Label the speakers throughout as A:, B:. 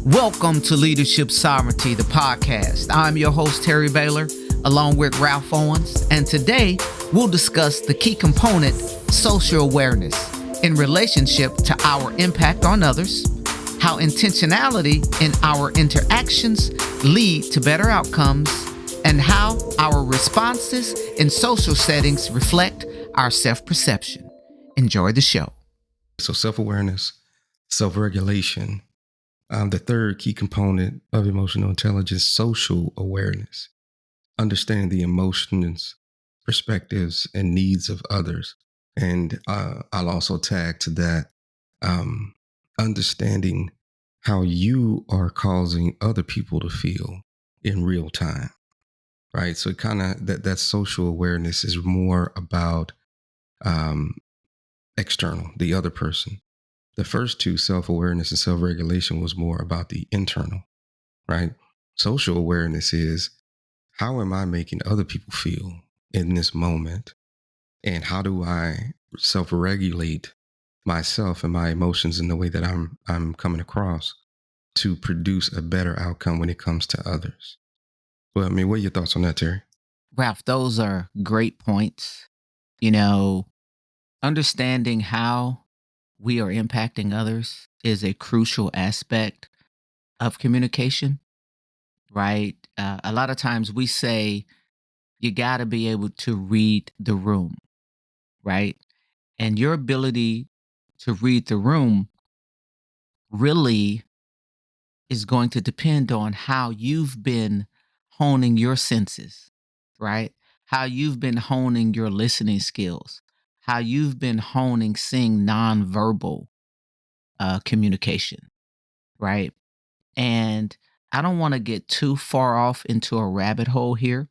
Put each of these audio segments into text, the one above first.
A: Welcome to Leadership Sovereignty, the podcast. I'm your host, Terry Baylor, along with Ralph Owens, and today we'll discuss the key component, social awareness, in relationship to our impact on others, how intentionality in our interactions lead to better outcomes, and how our responses in social settings reflect our self-perception. Enjoy the show.
B: So self-awareness, self-regulation, the third key component of emotional intelligence, social awareness, understanding the emotions, perspectives, and needs of others. And I'll also tag to that, understanding how you are causing other people to feel in real time, right? So kind of that social awareness is more about external, the other person. The first two, self-awareness and self-regulation, was more about the internal, right? Social awareness is, how am I making other people feel in this moment? And how do I self-regulate myself and my emotions in the way that I'm coming across to produce a better outcome when it comes to others? Well, I mean, what are your thoughts on that, Terry?
A: Ralph, those are great points. Understanding how we are impacting others is a crucial aspect of communication, right? A lot of times we say you got to be able to read the room, right? And your ability to read the room really is going to depend on how you've been honing your senses, right? How you've been honing your listening skills, how you've been honing seeing nonverbal communication, right? And I don't want to get too far off into a rabbit hole here,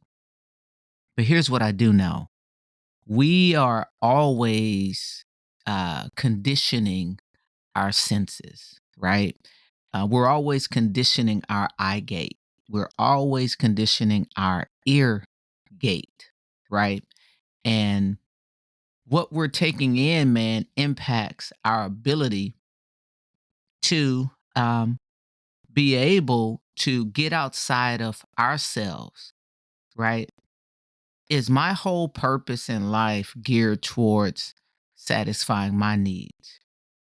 A: but here's what I do know. We are always conditioning our senses, right? We're always conditioning our eye gate. We're always conditioning our ear gate, right? And what we're taking in, man, impacts our ability to be able to get outside of ourselves, right? Is my whole purpose in life geared towards satisfying my needs,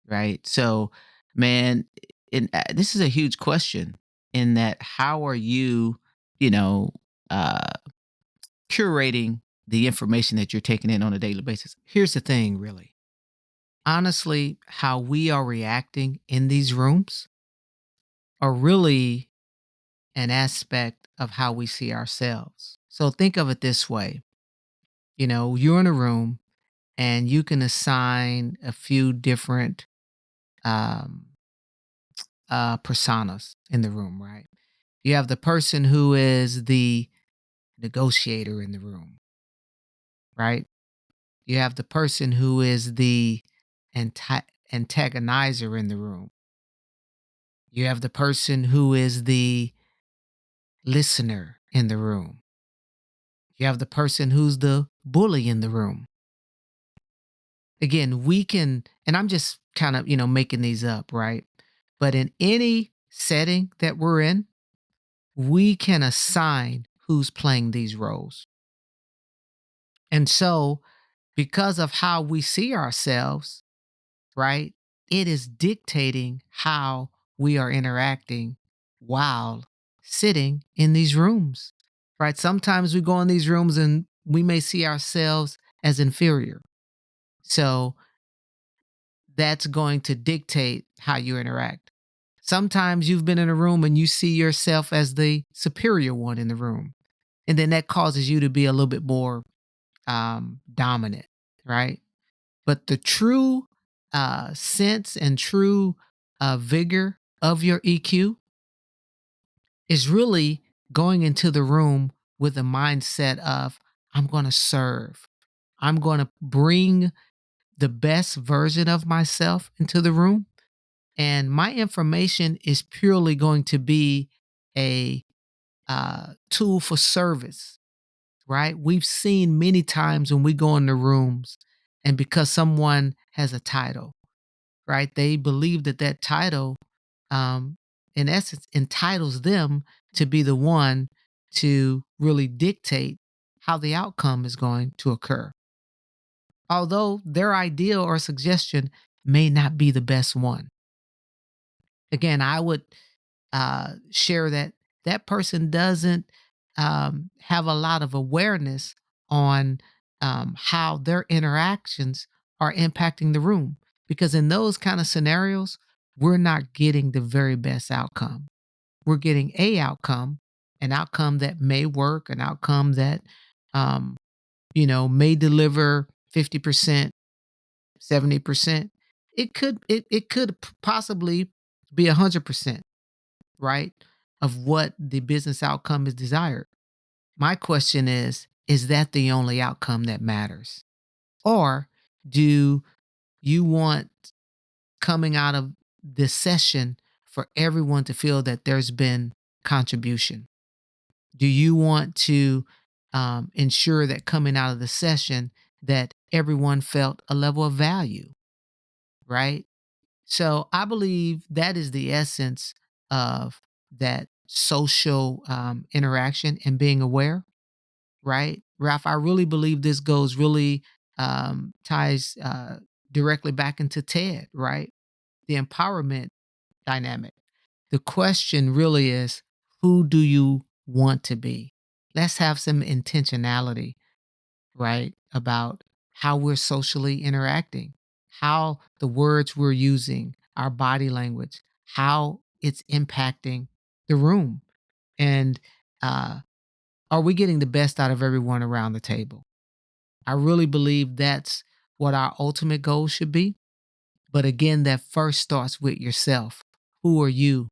A: right? So, man, this is a huge question in that how are you, you know, uh, curating the information that you're taking in on a daily basis? Here's the thing, really. Honestly, how we are reacting in these rooms are really an aspect of how we see ourselves. So think of it this way. You're in a room and you can assign a few different um, personas in the room, right? You have the person who is the negotiator in the room, right? You have the person who is the antagonizer in the room. You have the person who is the listener in the room. You have the person who's the bully in the room. Again, we can, and I'm just kind of, making these up, right? But in any setting that we're in, we can assign who's playing these roles. And so, because of how we see ourselves, right, it is dictating how we are interacting while sitting in these rooms, right? Sometimes we go in these rooms and we may see ourselves as inferior. So, that's going to dictate how you interact. Sometimes you've been in a room and you see yourself as the superior one in the room. And then that causes you to be a little bit more dominant, right? But the true sense and true vigor of your EQ is really going into the room with a mindset of, I'm going to serve. I'm going to bring the best version of myself into the room. And my information is purely going to be a tool for service, right? We've seen many times when we go into rooms and because someone has a title, right? They believe that that title um, in essence, entitles them to be the one to really dictate how the outcome is going to occur. Although their idea or suggestion may not be the best one. Again, I would share that that person doesn't have a lot of awareness on how their interactions are impacting the room. Because in those kind of scenarios, we're not getting the very best outcome. We're getting a outcome, an outcome that may work, an outcome that um, may deliver 50%, 70%. It could possibly be 100%, right? Of what the business outcome is desired. My question is that the only outcome that matters? Or do you want coming out of this session for everyone to feel that there's been contribution? Do you want to ensure that coming out of the session that everyone felt a level of value, right? So I believe that is the essence of that social interaction and being aware, right? Ralph, I really believe this goes really ties directly back into TED, right? The empowerment dynamic. The question really is, who do you want to be? Let's have some intentionality, right? About how we're socially interacting, how the words we're using, our body language, how it's impacting the room. And uh, are we getting the best out of everyone around the table? I really believe that's what our ultimate goal should be. But again, that first starts with yourself. Who are you,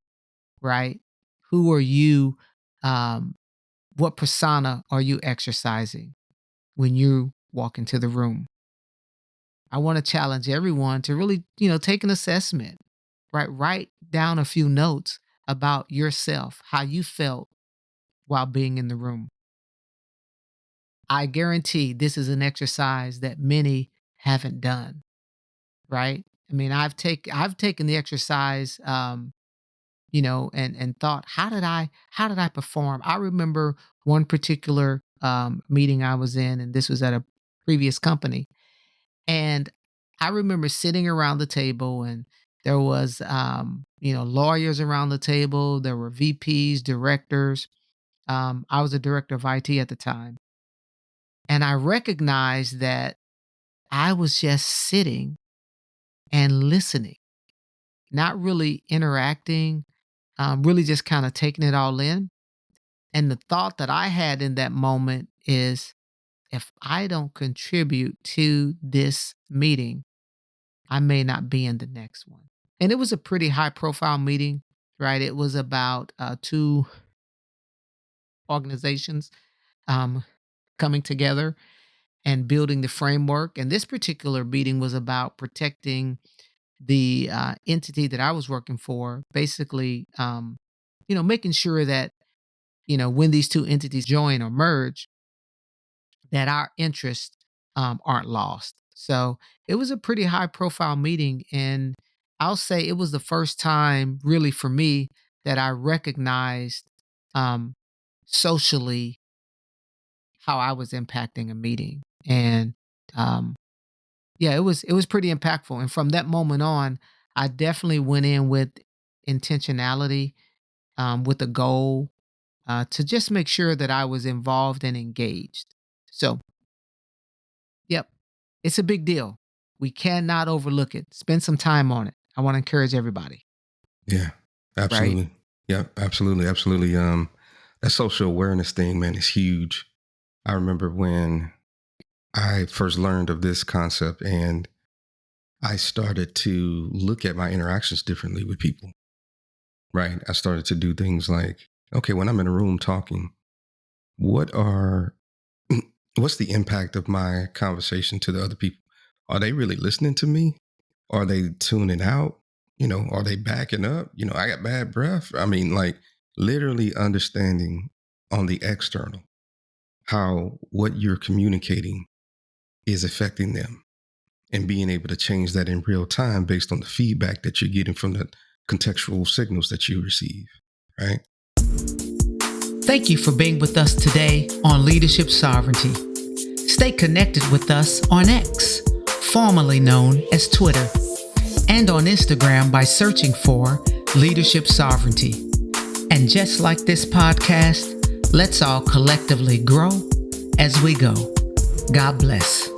A: right? Who are you? Um, what persona are you exercising when you walk into the room? I want to challenge everyone to really, take an assessment, right? Write down a few notes about yourself, how you felt while being in the room. I guarantee this is an exercise that many haven't done, right? I mean, I've taken the exercise and thought, how did I perform? I remember one particular meeting I was in, and this was at a previous company. And I remember sitting around the table, and there was lawyers around the table, there were VPs, directors. I was a director of IT at the time. And I recognized that I was just sitting and listening, not really interacting, really just kind of taking it all in. And the thought that I had in that moment is, if I don't contribute to this meeting, I may not be in the next one. And it was a pretty high profile meeting, right? It was about two organizations um, coming together and building the framework. And this particular meeting was about protecting the entity that I was working for, basically, making sure that, when these two entities join or merge, that our interests aren't lost. So it was a pretty high profile meeting. And I'll say it was the first time, really, for me, that I recognized um, socially how I was impacting a meeting. And um, yeah, it was pretty impactful. And from that moment on, I definitely went in with intentionality, with a goal to just make sure that I was involved and engaged. So, yep, it's a big deal. We cannot overlook it. Spend some time on it. I want to encourage everybody,
B: Yeah,
A: right?
B: absolutely. Yep, absolutely, absolutely. That social awareness thing, man, is huge. I remember when I first learned of this concept and I started to look at my interactions differently with people, right? I started to do things like, okay, when I'm in a room talking, what are what's the impact of my conversation to the other people? Are they really listening to me? Are they tuning out? Are they backing up? I got bad breath. I mean, like literally understanding on the external how what you're communicating is affecting them and being able to change that in real time based on the feedback that you're getting from contextual signals that you receive, right?
A: Thank you for being with us today on Leadership Sovereignty. Stay connected with us on X, formerly known as Twitter, and on Instagram by searching for Leadership Sovereignty. And just like this podcast, let's all collectively grow as we go. God bless.